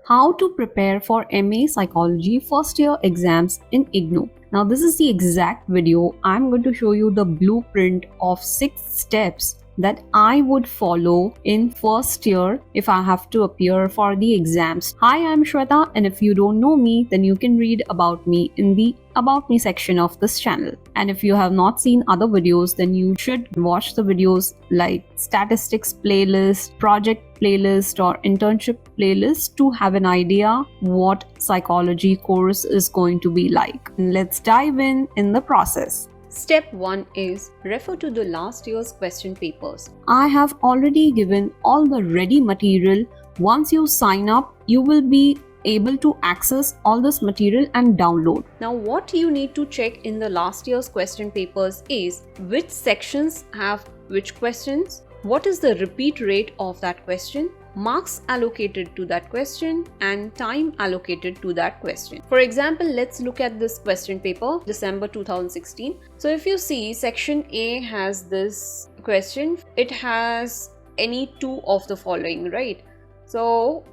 How to prepare for MA Psychology first year exams in IGNOU. Now this is the exact video. I'm going to show you the blueprint of 6 steps that I would follow in first year if I have to appear for the exams. Hi, I'm Shweta, and if you don't know me, then you can read about me in the About Me section of this channel. And if you have not seen other videos, then you should watch the videos like statistics playlist, project playlist, or internship playlist to have an idea what psychology course is going to be like. Let's dive in the process. Step 1 is refer to the last year's question papers. I have already given all the ready material. Once you sign up, you will be able to access all this material and download. Now what you need to check in the last year's question papers is which sections have which questions, what is the repeat rate of that question, marks allocated to that question, and time allocated to that question. For example, let's look at this question paper, December 2016. So if you see, section A has this question. It has any two of the following, right? So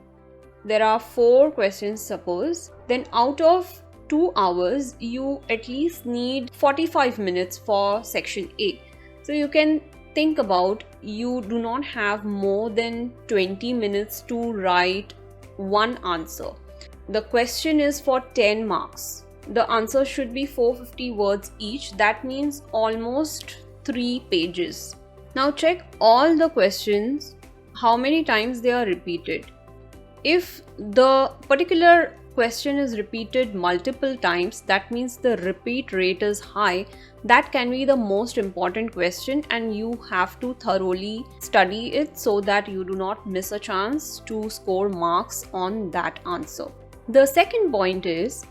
there are 4 questions, suppose. Then out of 2 hours, you at least need 45 minutes for section A. So you can think about, you do not have more than 20 minutes to write one answer. The question is for 10 marks. The answer should be 450 words each. That means almost 3 pages. Now check all the questions, how many times they are repeated. If the particular question is repeated multiple times, that means the repeat rate is high. That can be the most important question, and you have to thoroughly study it so that you do not miss a chance to score marks on that answer. The second point is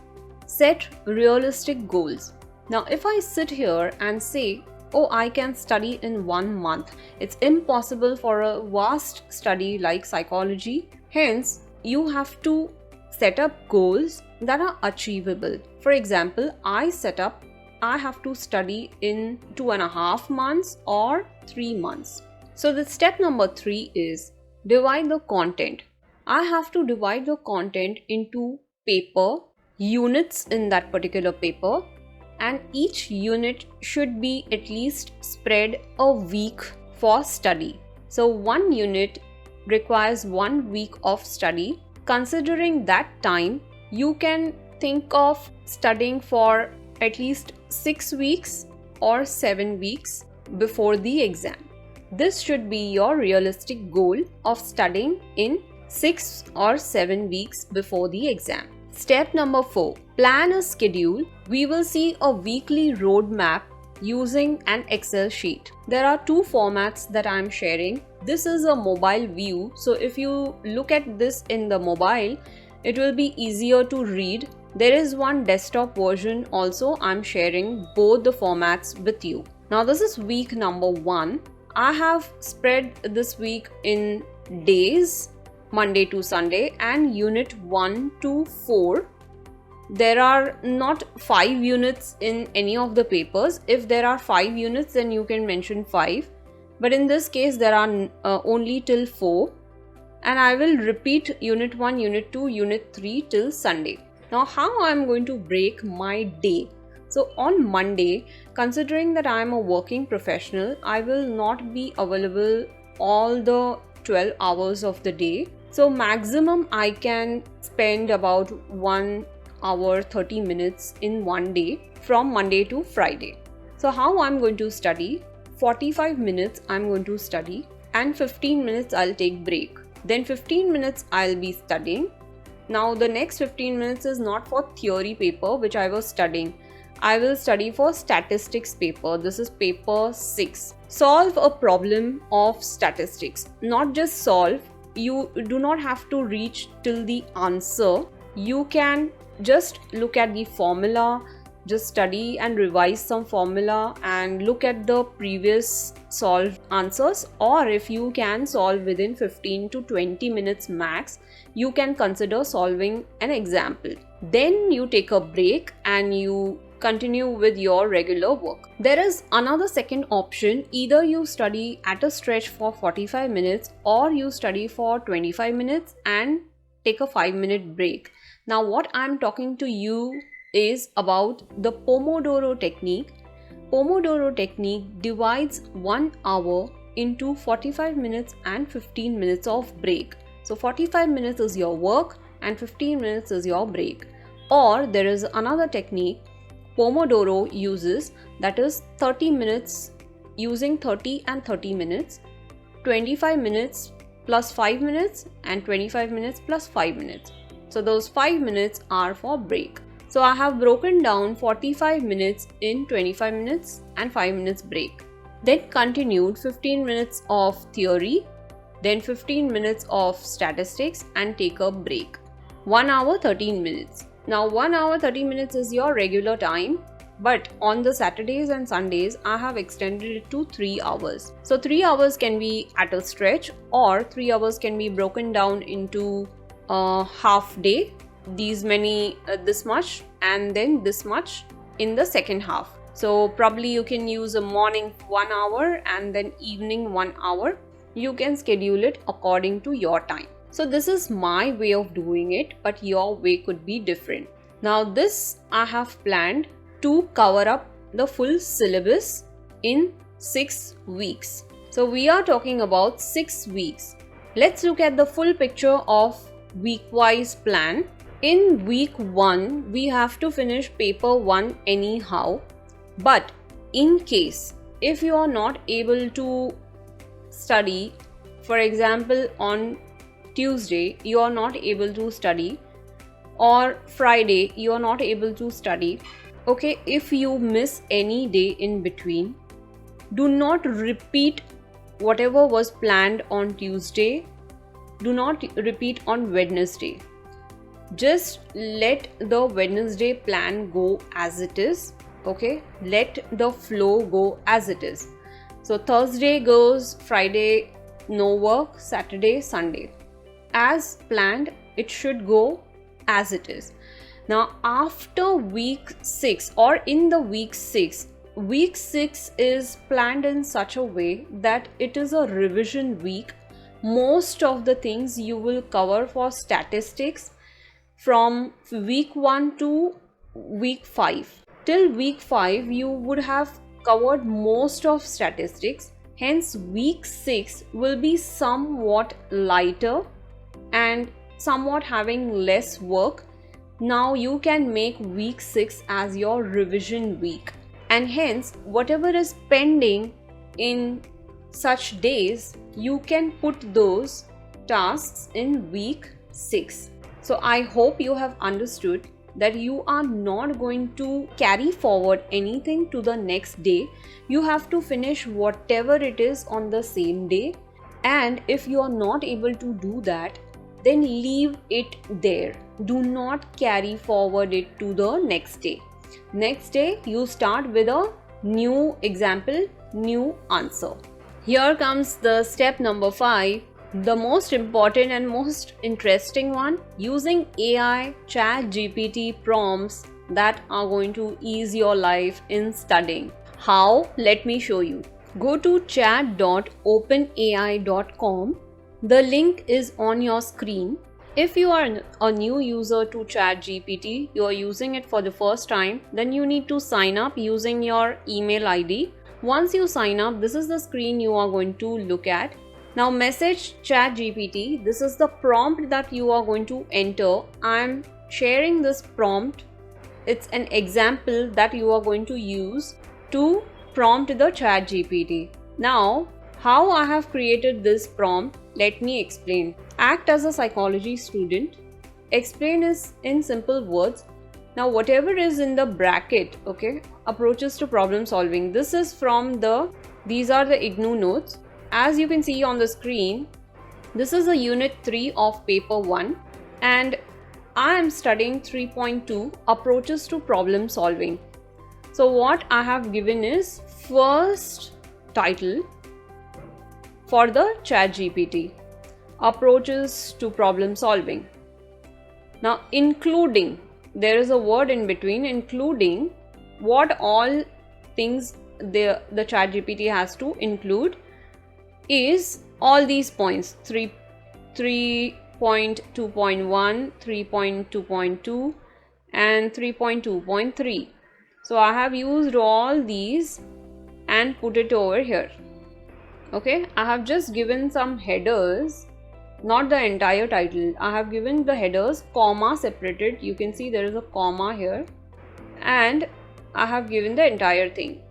set realistic goals. Now if I sit here and say, oh, I can study in 1 month, it's impossible for a vast study like psychology. Hence, you have to set up goals that are achievable. For example, I have to study in 2.5 months or 3 months. So the step number 3 is divide the content. I have to divide the content into paper, units in that particular paper, and each unit should be at least spread a week for study. So 1 unit requires 1 week of study. Considering that time, you can think of studying for at least 6 weeks or 7 weeks before the exam. This should be your realistic goal of studying in 6 or 7 weeks before the exam. Step number 4, plan a schedule. We will see a weekly roadmap using an Excel sheet. There are 2 formats that I am sharing. This is a mobile view, so if you look at this in the mobile, it will be easier to read. There is one desktop version also. I'm sharing both the formats with you. Now this is week number 1. I have spread this week in days, Monday to Sunday, and unit 1 to 4. There are not 5 units in any of the papers. If there are 5 units, then you can mention 5. But in this case, there are only till 4. And I will repeat unit 1, unit 2, unit 3 till Sunday. Now, how I am going to break my day? So on Monday, considering that I am a working professional, I will not be available all the 12 hours of the day. So maximum I can spend about 1 hour 30 minutes in one day from Monday to Friday. So how I'm going to study? 45 minutes I'm going to study, and 15 minutes I'll take break. Then 15 minutes I'll be studying. Now the next 15 minutes is not for theory paper which I was studying. I will study for statistics paper. This is paper 6. Solve a problem of statistics. Not just solve. You do not have to reach till the answer. You can just look at the formula, just study and revise some formula and look at the previous solved answers, or if you can solve within 15 to 20 minutes max, you can consider solving an example. Then you take a break and you continue with your regular work. There is another second option. Either you study at a stretch for 45 minutes or you study for 25 minutes and take a 5-minute break. Now what I'm talking to you is about the Pomodoro technique. Pomodoro technique divides 1 hour into 45 minutes and 15 minutes of break. So 45 minutes is your work and 15 minutes is your break. Or there is another technique Pomodoro uses, that is 30 minutes using 30 and 30 minutes, 25 minutes plus 5 minutes and 25 minutes plus 5 minutes. So those 5 minutes are for break. So I have broken down 45 minutes in 25 minutes and 5 minutes break. Then continued 15 minutes of theory, then 15 minutes of statistics and take a break. 1 hour 13 minutes. Now 1 hour 30 minutes is your regular time, but on the Saturdays and Sundays I have extended it to 3 hours. So 3 hours can be at a stretch, or 3 hours can be broken down into a half day, these many this much and then this much in the second half. So probably you can use a morning 1 hour and then evening 1 hour. You can schedule it according to your time. So this is my way of doing it, but your way could be different. Now this I have planned to cover up the full syllabus in 6 weeks. So we are talking about 6 weeks. Let's look at the full picture of week-wise plan. In week 1, we have to finish paper 1 anyhow. But in case if you are not able to study, for example on Tuesday you are not able to study, or Friday you are not able to study, okay, if you miss any day in between, do not repeat whatever was planned on Tuesday. Do not repeat on Wednesday. Just let the Wednesday plan go as it is. Okay, let the flow go as it is. So Thursday goes, Friday no work, Saturday, Sunday. As planned, it should go as it is. Now after week 6 or in the week 6 is planned in such a way that it is a revision week. Most of the things you will cover for statistics from week 1 to week 5. Till week 5 you would have covered most of statistics. Hence week 6 will be somewhat lighter and somewhat having less work. Now you can make week 6 as your revision week, and hence whatever is pending in such days you can put those tasks in week 6. So I hope you have understood that you are not going to carry forward anything to the next day. You have to finish whatever it is on the same day, and if you are not able to do that, then leave it there. Do not carry forward it to the next day. Next day you start with a new example, new answer. Here comes the step number 5, the most important and most interesting one, using AI ChatGPT prompts that are going to ease your life in studying. How? Let me show you. Go to chat.openai.com. The link is on your screen. If you are a new user to ChatGPT, you are using it for the first time, then you need to sign up using your email ID. Once you sign up, this is the screen you are going to look at. Now message ChatGPT. This is the prompt that you are going to enter. I am sharing this prompt. It's an example that you are going to use to prompt the ChatGPT. Now, how I have created this prompt, let me explain. Act as a psychology student. Explain is in simple words. Now whatever is in the bracket, okay, approaches to problem solving. This is from these are the IGNOU notes. As you can see on the screen, this is a unit 3 of paper 1, and I am studying 3.2 approaches to problem solving. So what I have given is first title for the ChatGPT, approaches to problem solving. Now including, there is a word in between, including what all things the ChatGPT has to include is all these points, 3 3.2.1, 3.2.2 and 3.2.3. So I have used all these and put it over here. Okay, I have just given some headers, not the entire title. I have given the headers comma separated. You can see there is a comma here, and I have given the entire thing.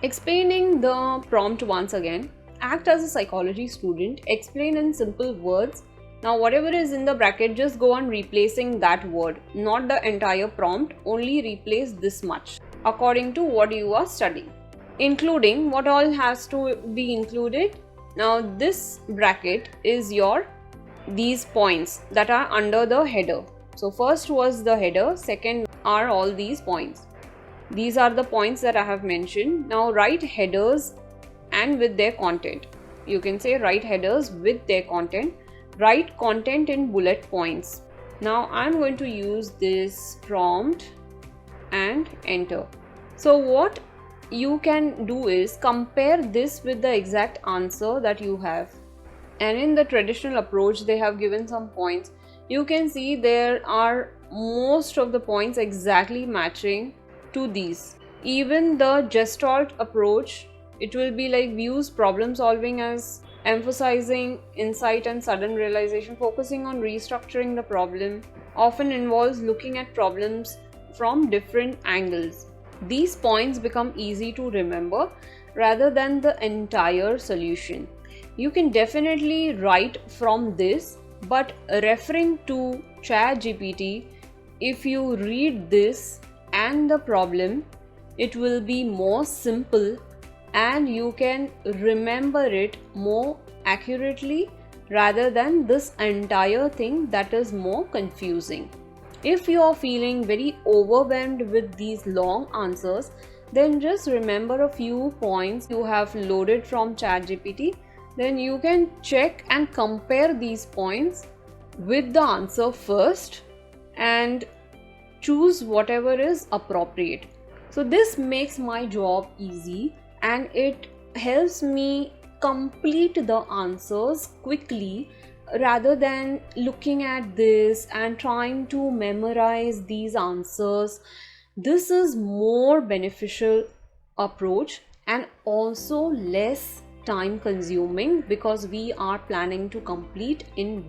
Explaining the prompt once again. Act as a psychology student, explain in simple words. Now whatever is in the bracket, just go on replacing that word, not the entire prompt, only replace this much according to what you are studying. Including what all has to be included. Now this bracket is these points that are under the header. So first was the header, second are all these points. These are the points that I have mentioned. Now write headers and with their content. You can say write headers with their content. Write content in bullet points. Now I'm going to use this prompt and enter. So what you can do is compare this with the exact answer that you have. And in the traditional approach, they have given some points. You can see there are most of the points exactly matching to these. Even the Gestalt approach, it will be like views problem solving as emphasizing insight and sudden realization, focusing on restructuring the problem, often involves looking at problems from different angles. These points become easy to remember rather than the entire solution. You can definitely write from this, but referring to ChatGPT, if you read this and the problem, it will be more simple and you can remember it more accurately rather than this entire thing that is more confusing. If you are feeling very overwhelmed with these long answers, then just remember a few points you have loaded from ChatGPT. Then you can check and compare these points with the answer first and choose whatever is appropriate. So this makes my job easy and it helps me complete the answers quickly rather than looking at this and trying to memorize these answers. This is more beneficial approach and also less time consuming because we are planning to complete in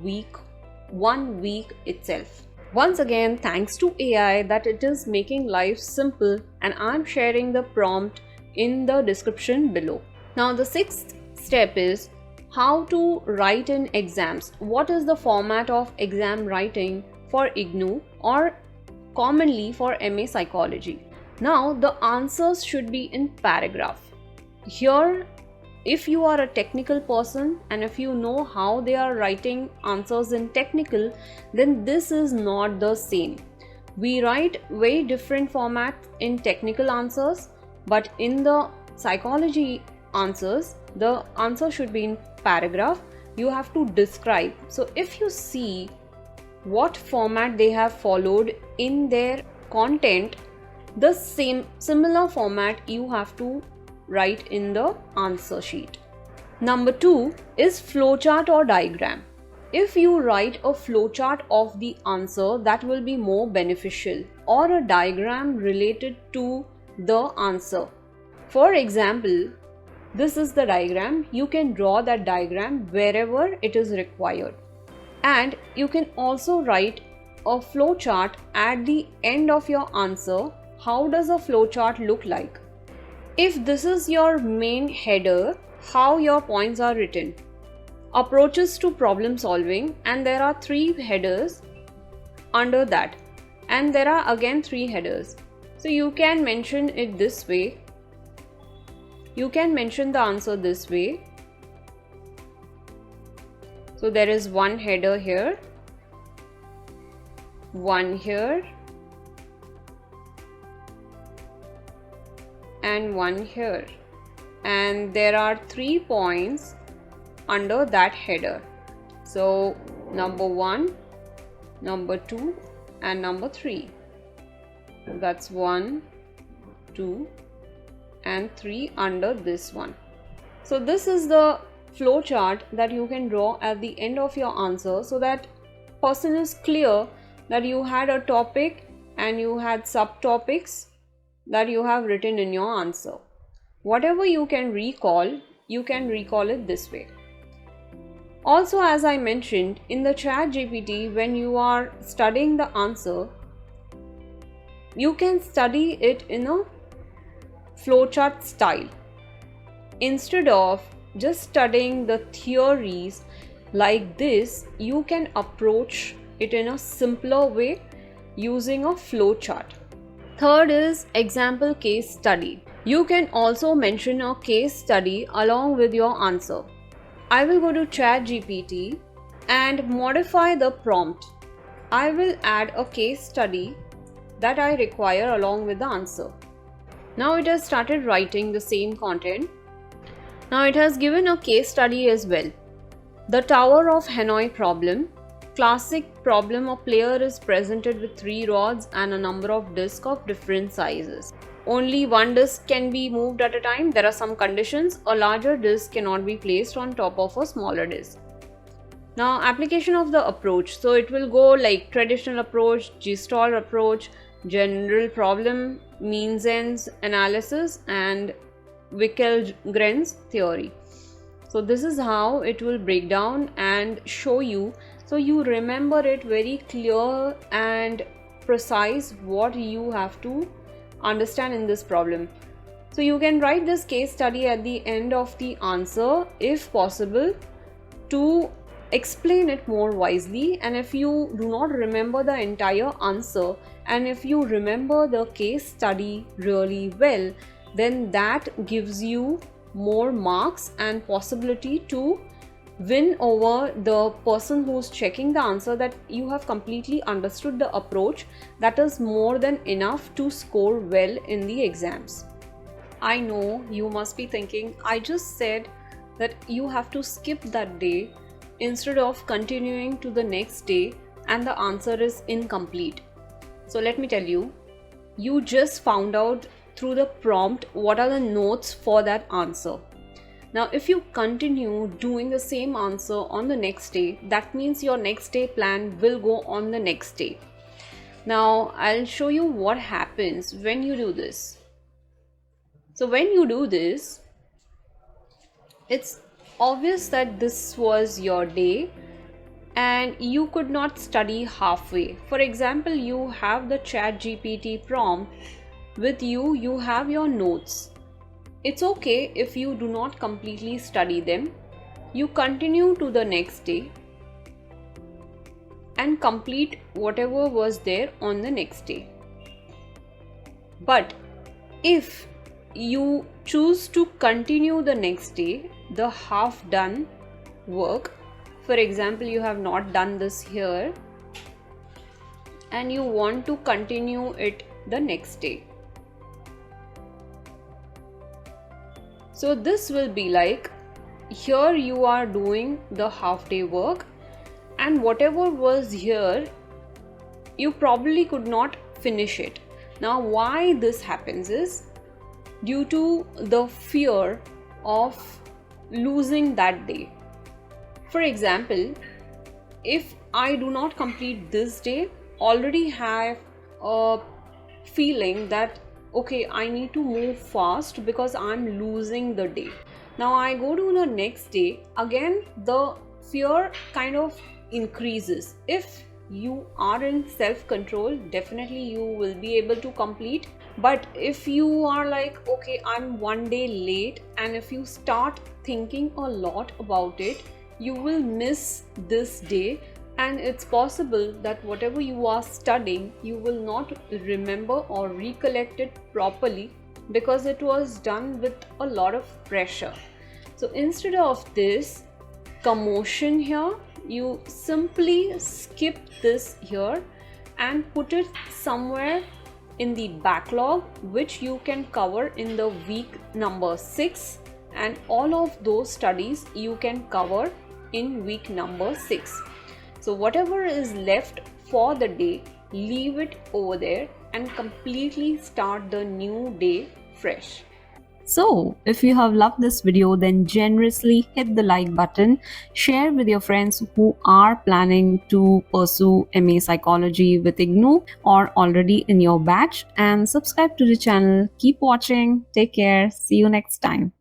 1 week itself. Once again, thanks to AI that it is making life simple, and I'm sharing the prompt in the description below. Now the sixth step is how to write in exams. What is the format of exam writing for IGNOU or commonly for MA Psychology? Now the answers should be in paragraph. Here, if you are a technical person and if you know how they are writing answers in technical, then this is not the same. We write very different formats in technical answers, but in the psychology answers, the answer should be in paragraph. You have to describe. So if you see what format they have followed in their content, the similar format you have to write in the answer sheet. Number 2 is flowchart or diagram. If you write a flowchart of the answer, that will be more beneficial, or a diagram related to the answer. For example, this is the diagram. You can draw that diagram wherever it is required. And you can also write a flowchart at the end of your answer. How does a flowchart look like? If this is your main header, how your points are written. Approaches to problem solving, and there are 3 headers under that. And there are again 3 headers. So you can mention it this way. You can mention the answer this way. So there is 1 header here, 1 here, and 1 here. And there are 3 points under that header. So number 1, number 2, and number 3. That's 1, 2, and 3 under this one. So this is the flow chart that you can draw at the end of your answer, so that person is clear that you had a topic and you had subtopics that you have written in your answer. Whatever you can recall it this way. Also, as I mentioned, in the ChatGPT, when you are studying the answer, you can study it in a flowchart style. Instead of just studying the theories like this, you can approach it in a simpler way using a flowchart. Third is example case study. You can also mention a case study along with your answer. I will go to ChatGPT and modify the prompt. I will add a case study that I require along with the answer. Now it has started writing the same content. Now it has given a case study as well. The Tower of Hanoi problem. Classic problem: a player is presented with 3 rods and a number of discs of different sizes. Only one disc can be moved at a time. There are some conditions. A larger disc cannot be placed on top of a smaller disc. Now, application of the approach. So it will go like traditional approach, Gestalt approach, general problem, means ends analysis, and Wickell-Gren's theory. So this is how it will break down and show you, so you remember it very clear and precise what you have to understand in this problem. So you can write this case study at the end of the answer if possible to explain it more wisely. And if you do not remember the entire answer and if you remember the case study really well, then that gives you more marks and possibility to win over the person who's checking the answer, that you have completely understood the approach. That is more than enough to score well in the exams. I know you must be thinking, I just said that you have to skip that day instead of continuing to the next day and the answer is incomplete. So let me tell you, you just found out through the prompt what are the notes for that answer. Now, if you continue doing the same answer on the next day, that means your next day plan will go on the next day. Now, I'll show you what happens when you do this. So when you do this, it's obvious that this was your day and you could not study halfway. For example, you have the ChatGPT prompt with you, you have your notes. It's okay if you do not completely study them. You continue to the next day and complete whatever was there on the next day. But if you choose to continue the next day, the half done work, for example, you have not done this here and you want to continue it the next day. So this will be like, here you are doing the half day work and whatever was here, you probably could not finish it. Now why this happens is due to the fear of losing that day. For example, if I do not complete this day, already have a feeling that okay, I need to move fast because I'm losing the day. Now I go to the next day, again the fear kind of increases. If you are in self-control, definitely you will be able to complete. But if you are like, okay, I'm one day late, and if you start thinking a lot about it, you will miss this day. And it's possible that whatever you are studying, you will not remember or recollect it properly because it was done with a lot of pressure. So instead of this commotion here, you simply skip this here and put it somewhere in the backlog, which you can cover in the week number 6, and all of those studies you can cover in week number 6. So whatever is left for the day, leave it over there and completely start the new day fresh. So, if you have loved this video, then generously hit the like button, share with your friends who are planning to pursue MA Psychology with IGNOU or already in your batch, and subscribe to the channel. Keep watching. Take care. See you next time.